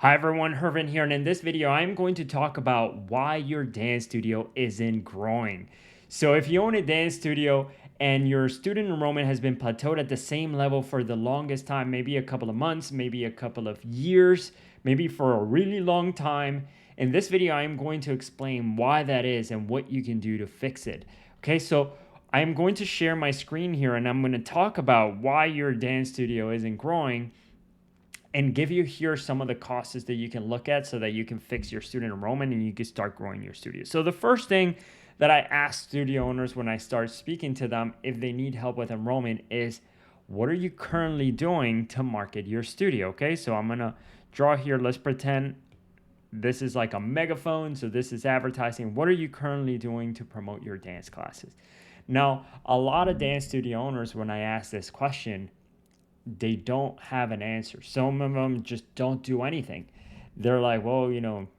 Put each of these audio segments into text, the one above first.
Hi everyone, Hervin here, and in this video, I'm going to talk about why your dance studio isn't growing. So if you own a dance studio and your student enrollment has been plateaued at the same level for the longest time, maybe a couple of months, maybe a couple of years, maybe for a really long time, in this video, I'm going to explain why that is and what you can do to fix it. Okay, so I'm going to share my screen here and I'm going to talk about why your dance studio isn't growing and give you here some of the costs that you can look at so that you can fix your student enrollment and you can start growing your studio. So the first thing that I ask studio owners when I start speaking to them if they need help with enrollment is, what are you currently doing to market your studio? Okay, so I'm gonna draw here, let's pretend this is like a megaphone, so this is advertising. What are you currently doing to promote your dance classes? Now, a lot of dance studio owners, when I ask this question, they don't have an answer. Some of them just don't do anything. They're like, well,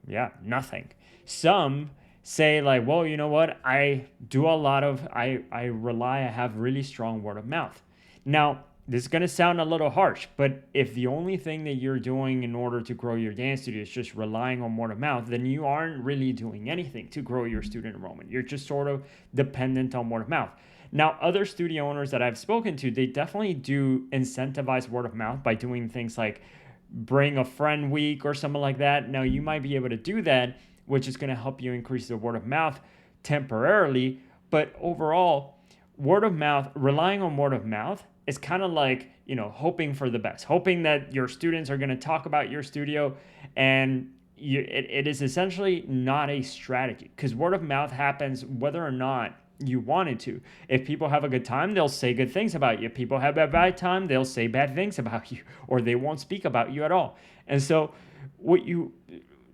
yeah, nothing. Some say like, well, you know what? I do a lot of, I have really strong word of mouth. Now, this is going to sound a little harsh, but if the only thing that you're doing in order to grow your dance studio is just relying on word of mouth, then you aren't really doing anything to grow your student enrollment. You're just sort of dependent on word of mouth. Now, other studio owners that I've spoken to, they definitely do incentivize word of mouth by doing things like bring a friend week or something like that. Now, you might be able to do that, which is going to help you increase the word of mouth temporarily. But overall, word of mouth, relying on word of mouth, is kind of like, hoping for the best, hoping that your students are going to talk about your studio. And it is essentially not a strategy, because word of mouth happens whether or not you wanted to. If people have a good time, they'll say good things about you. If people have a bad time, they'll say bad things about you, or they won't speak about you at all. And so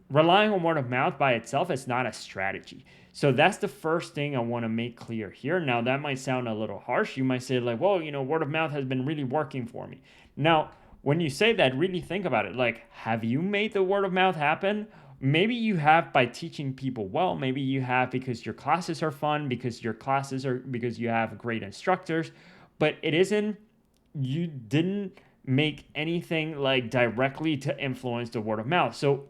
relying on word of mouth by itself is not a strategy. So that's the first thing I want to make clear here. Now, that might sound a little harsh. You might say like, well, word of mouth has been really working for me. Now, when you say that, really think about it. Like, have you made the word of mouth happen? Maybe you have by teaching people well. Maybe you have because your classes are fun, because you have great instructors, but you didn't make anything like directly to influence the word of mouth. So,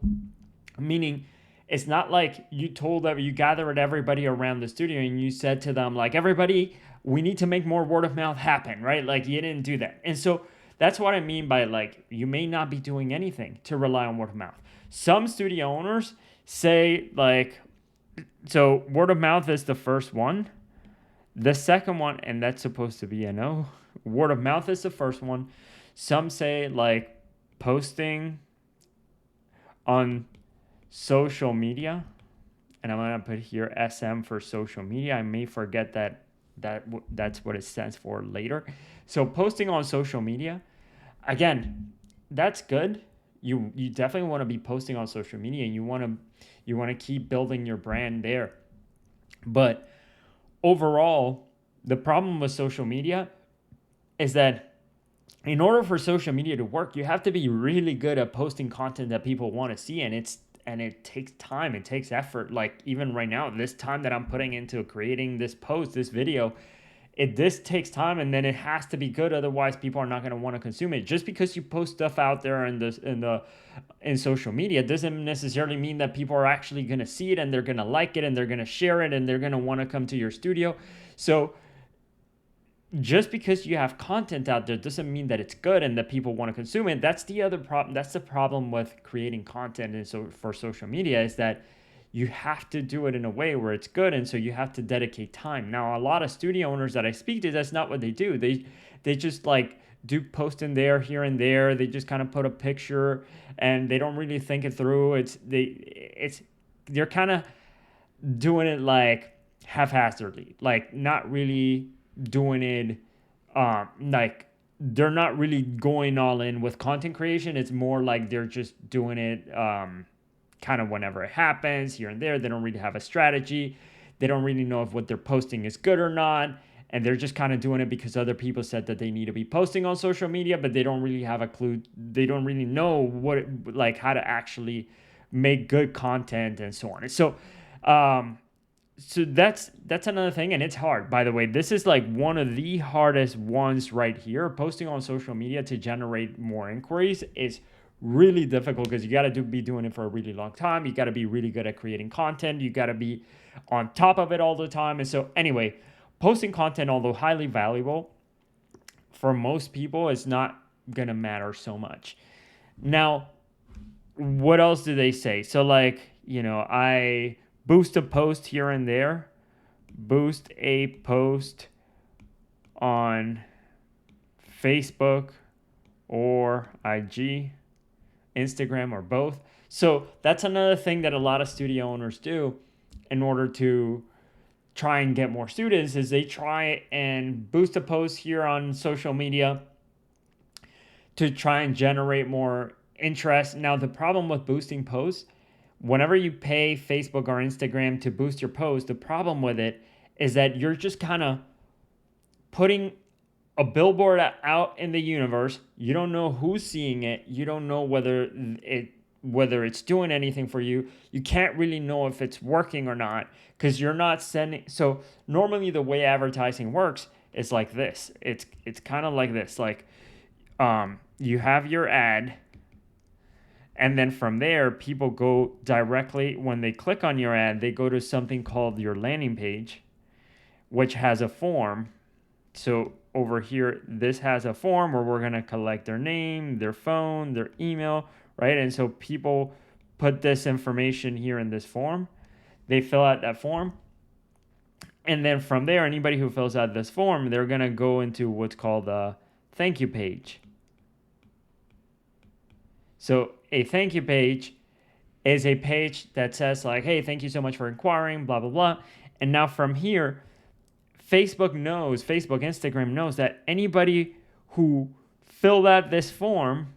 meaning, it's not like you gathered everybody around the studio and you said to them like, everybody, we need to make more word of mouth happen, right? Like, you didn't do that. And so that's what I mean by like, you may not be doing anything to rely on word of mouth. Some studio owners say like, so word of mouth is the first one. The second one, and that's supposed to be a no, word of mouth is the first one. Some say like posting on social media, and I'm gonna put here SM for social media. I may forget that's what it stands for later. So posting on social media, again, that's good. You definitely want to be posting on social media, and you want to keep building your brand there. But overall, the problem with social media is that in order for social media to work, you have to be really good at posting content that people want to see, and it takes time, it takes effort. Like, even right now, this time that I'm putting into creating this post, this video, this takes time, and then it has to be good, otherwise people are not going to want to consume it. Just because you post stuff out there in social media doesn't necessarily mean that people are actually going to see it and they're going to like it and they're going to share it and they're going to want to come to your studio. So just because you have content out there doesn't mean that it's good and that people want to consume it. That's the other problem. That's the problem with creating content. And so for social media is that you have to do it in a way where it's good, and so you have to dedicate time. Now, a lot of studio owners that I speak to, that's not what they do. They just like do post in there, here and there. They just kind of put a picture, and they don't really think it through. They're kind of doing it like haphazardly, like not really doing it, like they're not really going all in with content creation. It's more like they're just doing it kind of whenever it happens, here and there. They don't really have a strategy. They don't really know if what they're posting is good or not. And they're just kind of doing it because other people said that they need to be posting on social media, but they don't really have a clue. They don't really know how to actually make good content and so on. And so, so that's another thing, and it's hard. By the way, this is like one of the hardest ones right here. Posting on social media to generate more inquiries is really difficult because you got to be doing it for a really long time. You got to be really good at creating content. You got to be on top of it all the time. And so anyway, posting content, although highly valuable, for most people is not going to matter so much. Now, what else do they say? So like, I boost a post here and there, boost a post on Facebook or IG, Instagram, or both. So that's another thing that a lot of studio owners do in order to try and get more students is they try and boost a post here on social media to try and generate more interest. Now, the problem with boosting posts, whenever you pay Facebook or Instagram to boost your post, the problem with it is that you're just kind of putting a billboard out in the universe. You don't know who's seeing it. You don't know whether it's doing anything for you. You can't really know if it's working or not because you're not sending. So normally the way advertising works is like this. It's kind of like this. Like you have your ad, and then from there, people go directly, when they click on your ad, they go to something called your landing page, which has a form. So over here, this has a form where we're going to collect their name, their phone, their email, right? And so people put this information here in this form. They fill out that form. And then from there, anybody who fills out this form, they're going to go into what's called a thank you page. So a thank you page is a page that says like, hey, thank you so much for inquiring, blah, blah, blah. And now from here, Facebook, Instagram knows that anybody who filled out this form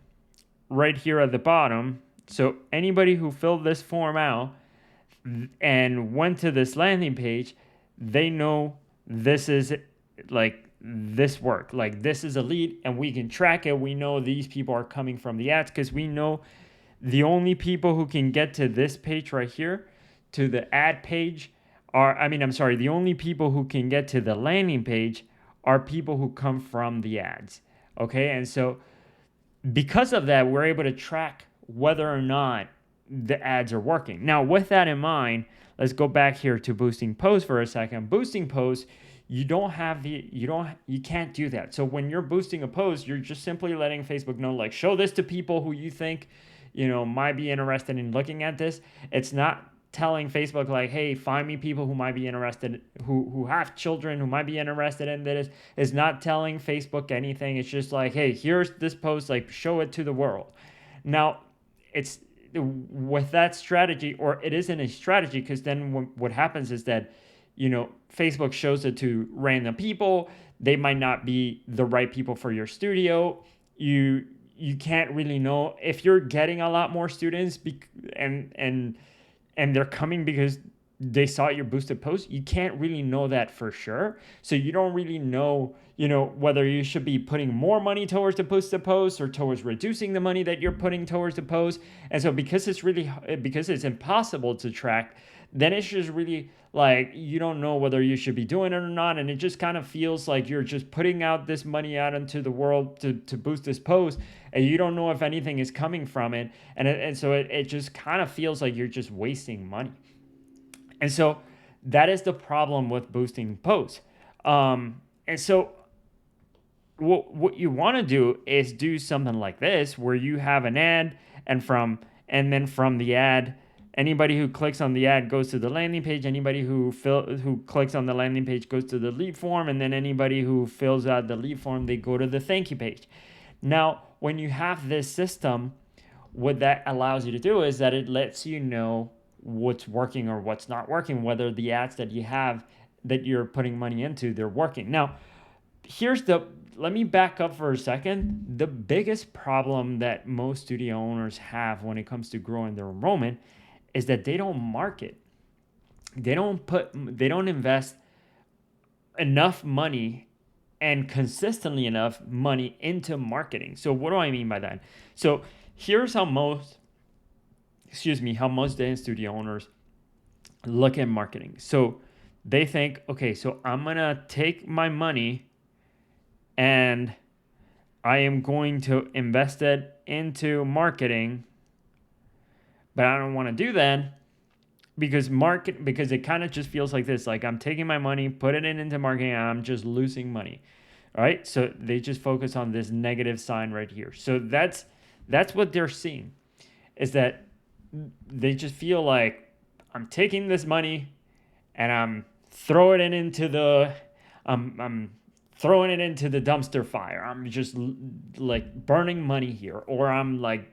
right here at the bottom, so anybody who filled this form out and went to this landing page, they know this is like this work. Like this is a lead and we can track it. We know these people are coming from the ads because we know the only people who can get to this page right here, to the ad page, the only people who can get to the landing page are people who come from the ads. Okay, and so because of that, we're able to track whether or not the ads are working. Now, with that in mind, let's go back here to boosting posts for a second. Boosting posts, you can't do that. So when you're boosting a post, you're just simply letting Facebook know, like, show this to people who you think, might be interested in looking at this. It's not telling Facebook like, hey, find me people who might be interested, who have children, who might be interested in this. It's not telling Facebook anything. It's just like, hey, here's this post, like show it to the world. Now, it's with that strategy, or it isn't a strategy, because then what happens is that, Facebook shows it to random people. They might not be the right people for your studio. You can't really know if you're getting a lot more students and they're coming because they saw your boosted post. You can't really know that for sure. So you don't really know, whether you should be putting more money towards the boosted post or towards reducing the money that you're putting towards the post. And so because it's impossible to track, then it's just really like, you don't know whether you should be doing it or not. And it just kind of feels like you're just putting out this money out into the world to boost this post, and you don't know if anything is coming from it. And so it just kind of feels like you're just wasting money. And so that is the problem with boosting posts. And so what you want to do is do something like this, where you have an ad, and then from the ad, anybody who clicks on the ad goes to the landing page. Anybody who clicks on the landing page goes to the lead form, and then anybody who fills out the lead form, they go to the thank you page. Now, when you have this system, what that allows you to do is that it lets you know what's working or what's not working, whether the ads that you have that you're putting money into, they're working. Now, let me back up for a second. The biggest problem that most studio owners have when it comes to growing their enrollment is that they don't market. They don't invest enough money and consistently enough money into marketing. So what do I mean by that? So here's how most dance studio owners look at marketing. So they think, okay, so I'm gonna take my money and I am going to invest it into marketing, but I don't want to do that because it kind of just feels like this, like I'm taking my money, put it into marketing, and I'm just losing money. All right? So they just focus on this negative sign right here. So that's what they're seeing, is that they just feel like I'm taking this money and I'm throwing it into the I'm throwing it into the dumpster fire. I'm just like burning money here, or I'm like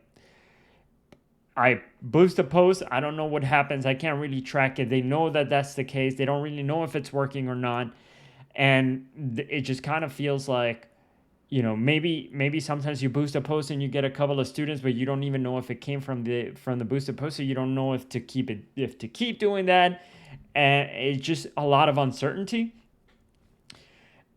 I boost a post. I don't know what happens. I can't really track it. They know that that's the case. They don't really know if it's working or not, and it just kind of feels like, maybe sometimes you boost a post and you get a couple of students, but you don't even know if it came from the boosted post, so you don't know if to keep doing that, and it's just a lot of uncertainty.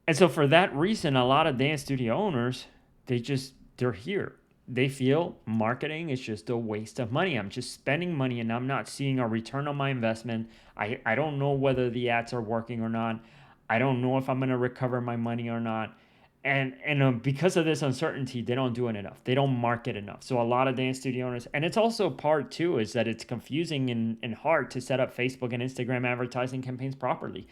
And so for that reason, a lot of dance studio owners, they're here. They feel marketing is just a waste of money. I'm just spending money and I'm not seeing a return on my investment. I don't know whether the ads are working or not. I don't know if I'm going to recover my money or not. And because of this uncertainty, they don't do it enough. They don't market enough. So a lot of dance studio owners, and it's also part too, is that it's confusing and hard to set up Facebook and Instagram advertising campaigns properly.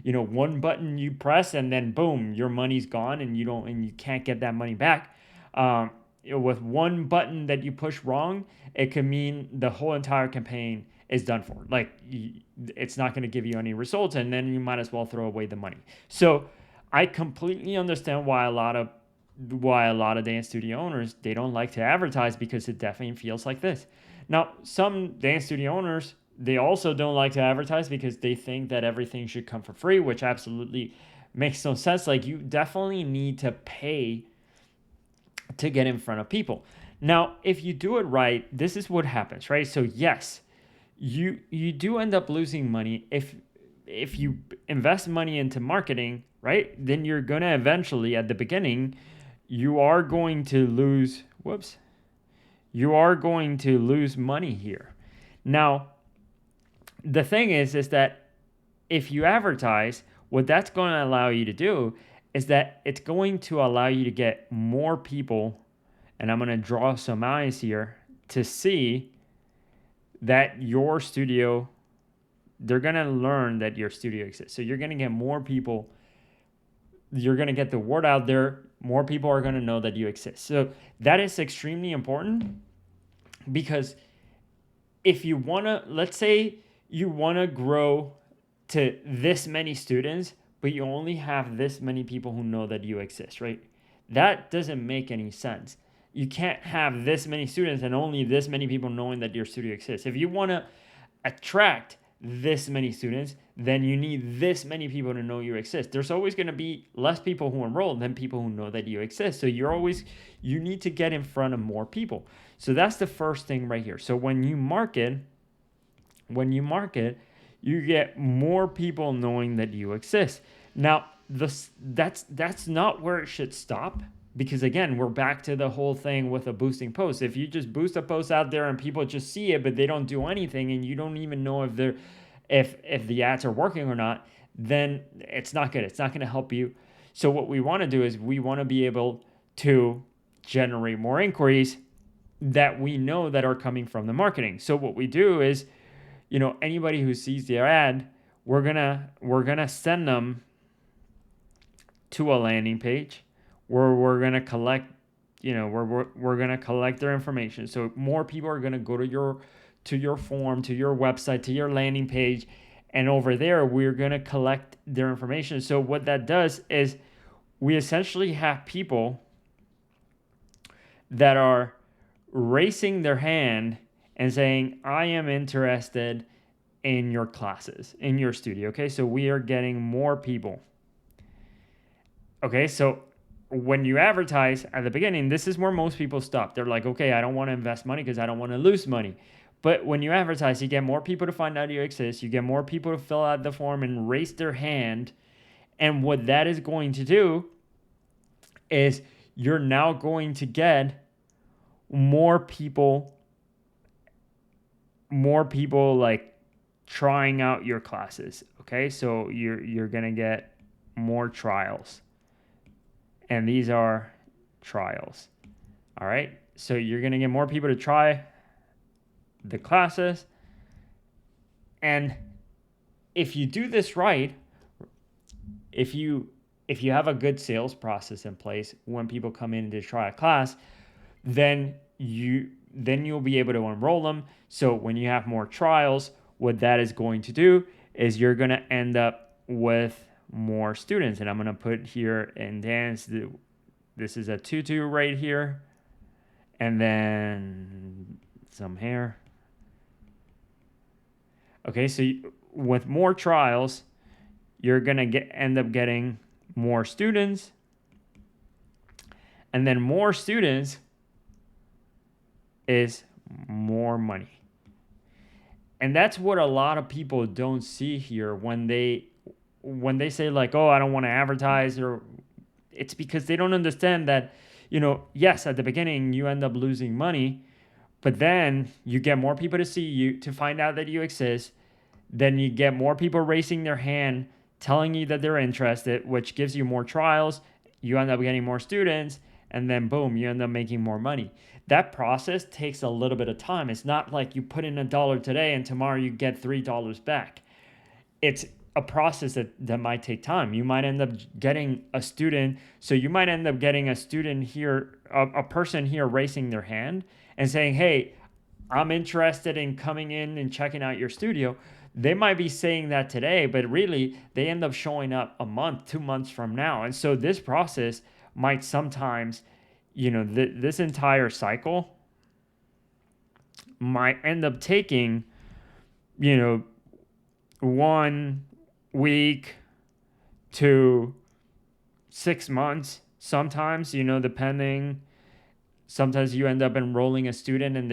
One button you press and then boom, your money's gone, and you can't get that money back. With one button that you push wrong, it could mean the whole entire campaign is done for. Like, it's not going to give you any results, and then you might as well throw away the money. So I completely understand why a lot of dance studio owners, they don't like to advertise, because it definitely feels like this. Now, some dance studio owners, they also don't like to advertise because they think that everything should come for free, which absolutely makes no sense. Like, you definitely need to pay to get in front of people. Now, if you do it right, this is what happens, right? So yes, you do end up losing money if you invest money into marketing, right? Then you're going to eventually, at the beginning, you are going to lose money here. Now, the thing is that if you advertise, what that's going to allow you to do is that it's going to allow you to get more people, and I'm going to draw some eyes here, to see that your studio, they're going to learn that your studio exists. So you're going to get more people, you're going to get the word out there, more people are going to know that you exist. So that is extremely important, because if you want to, let's say you want to grow to this many students, but you only have this many people who know that you exist, right? That doesn't make any sense. You can't have this many students and only this many people knowing that your studio exists. If you want to attract this many students, then you need this many people to know you exist. There's always going to be less people who enroll than people who know that you exist. So you need to get in front of more people. So that's the first thing right here. So when you market, you get more people knowing that you exist. Now, that's not where it should stop, because again, we're back to the whole thing with a boosting post. If you just boost a post out there and people just see it, but they don't do anything, and you don't even know if the ads are working or not, then it's not good. It's not going to help you. So what we want to do is we want to be able to generate more inquiries that we know that are coming from the marketing. So what we do is, anybody who sees their ad, we're gonna send them to a landing page where we're gonna collect, we're gonna collect their information. So more people are gonna go to your form, to your website, to your landing page, and over there we're gonna collect their information. So what that does is we essentially have people that are raising their hand and saying, I am interested in your classes, in your studio. Okay, so we are getting more people. Okay, so when you advertise at the beginning, this is where most people stop. They're like, okay, I don't want to invest money because I don't want to lose money. But when you advertise, you get more people to find out you exist. You get more people to fill out the form and raise their hand. And what that is going to do is you're now going to get more people like trying out your classes. Okay, so you're gonna get more trials, and these are trials. All right. So you're going to get more people to try the classes. And if you do this right, if you have a good sales process in place when people come in to try a class, then you'll be able to enroll them. So when you have more trials, what that is going to do is you're going to end up with more students. And I'm going to put here in dance, this is a tutu right here, and then some hair. Okay, so with more trials, you're going to end up getting more students, and then more students is more money. And that's what a lot of people don't see here when they say like, oh, I don't want to advertise, or it's because they don't understand that, yes, at the beginning you end up losing money, but then you get more people to see you, to find out that you exist. Then you get more people raising their hand, telling you that they're interested, which gives you more trials. You end up getting more students, and then boom, you end up making more money. That process takes a little bit of time. It's not like you put in $1 today and tomorrow you get $3 back. It's a process that might take time. You might end up getting a student. So you might end up getting a student here, a person here raising their hand and saying, hey, I'm interested in coming in and checking out your studio. They might be saying that today, but really they end up showing up a month, 2 months from now. And so this process might sometimes, this entire cycle might end up taking, 1 week to 6 months sometimes, depending. Sometimes you end up enrolling a student and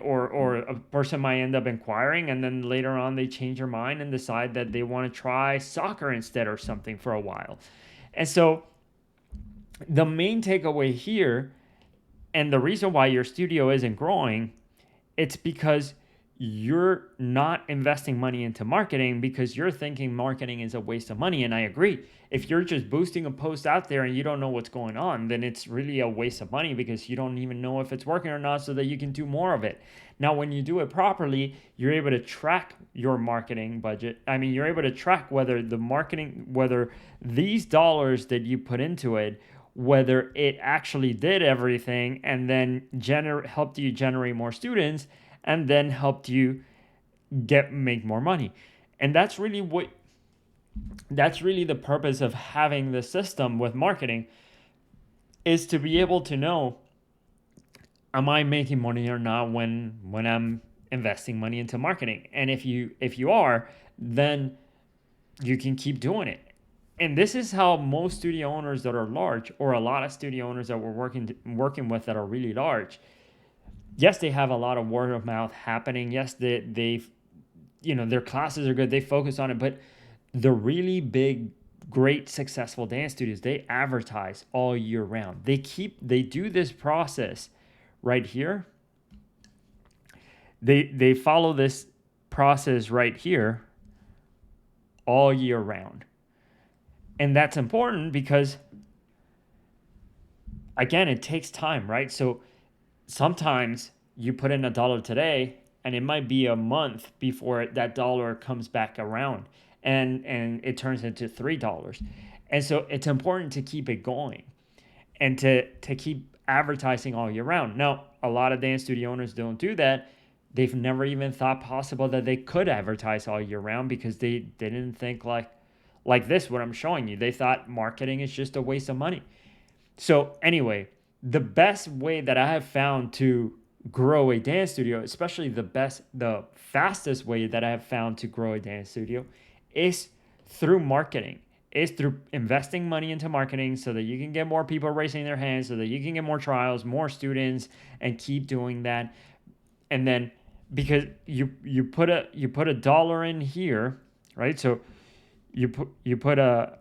or a person might end up inquiring, and then later on they change their mind and decide that they want to try soccer instead or something for a while. And so the main takeaway here, and the reason why your studio isn't growing, it's because you're not investing money into marketing, because you're thinking marketing is a waste of money. And I agree. If you're just boosting a post out there and you don't know what's going on, then it's really a waste of money, because you don't even know if it's working or not, so that you can do more of it. Now, when you do it properly, you're able to track your marketing budget. I mean, you're able to track whether these dollars that you put into it, whether it actually did everything and then helped you generate more students, and then helped you make more money. And that's really the purpose of having the system with marketing, is to be able to know, am I making money or not when I'm investing money into marketing? And if you are, then you can keep doing it. And this is how most studio owners that are large, or a lot of studio owners that we're working with that are really large, yes, they have a lot of word of mouth happening. Yes, they've, their classes are good. They focus on it. But the really big, great, successful dance studios, they advertise all year round. They do this process right here. They follow this process right here all year round. And that's important because, again, it takes time, right? So sometimes you put in $1 today and it might be a month before that dollar comes back around and it turns into $3. And so it's important to keep it going and to keep advertising all year round. Now, a lot of dance studio owners don't do that. They've never even thought possible that they could advertise all year round, because they didn't think like this, what I'm showing you. They thought marketing is just a waste of money. So anyway, the best way that I have found to grow a dance studio, especially the fastest way that I have found to grow a dance studio, is through marketing, is through investing money into marketing, so that you can get more people raising their hands, so that you can get more trials, more students, and keep doing that. And then, because you put a dollar in here, right? So you put a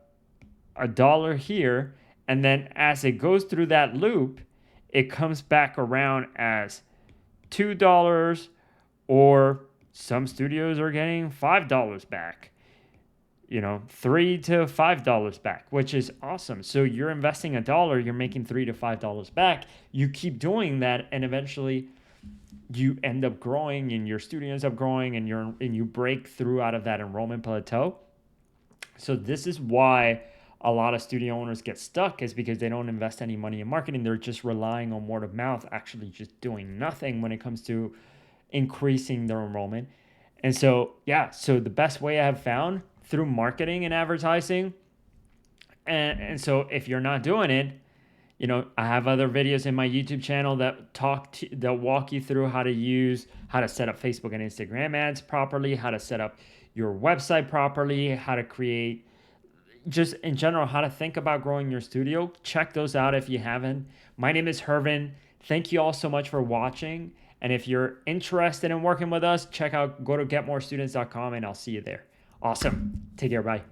dollar here, and then as it goes through that loop, it comes back around as $2, or some studios are getting $5 back. $3 to $5 back, which is awesome. So you're investing $1, you're making $3 to $5 back. You keep doing that, and eventually you end up growing, and your studio ends up growing, and you break through out of that enrollment plateau. So this is why a lot of studio owners get stuck, is because they don't invest any money in marketing. They're just relying on word of mouth, actually just doing nothing when it comes to increasing their enrollment. And so, yeah, so the best way I have found through marketing and advertising. And so if you're not doing it, I have other videos in my YouTube channel that walk you through how to set up Facebook and Instagram ads properly, how to set up your website properly, how to create, just in general, how to think about growing your studio. Check those out if you haven't. My name is Hervin. Thank you all so much for watching. And if you're interested in working with us, go to getmorestudents.com, and I'll see you there. Awesome. Take care. Bye.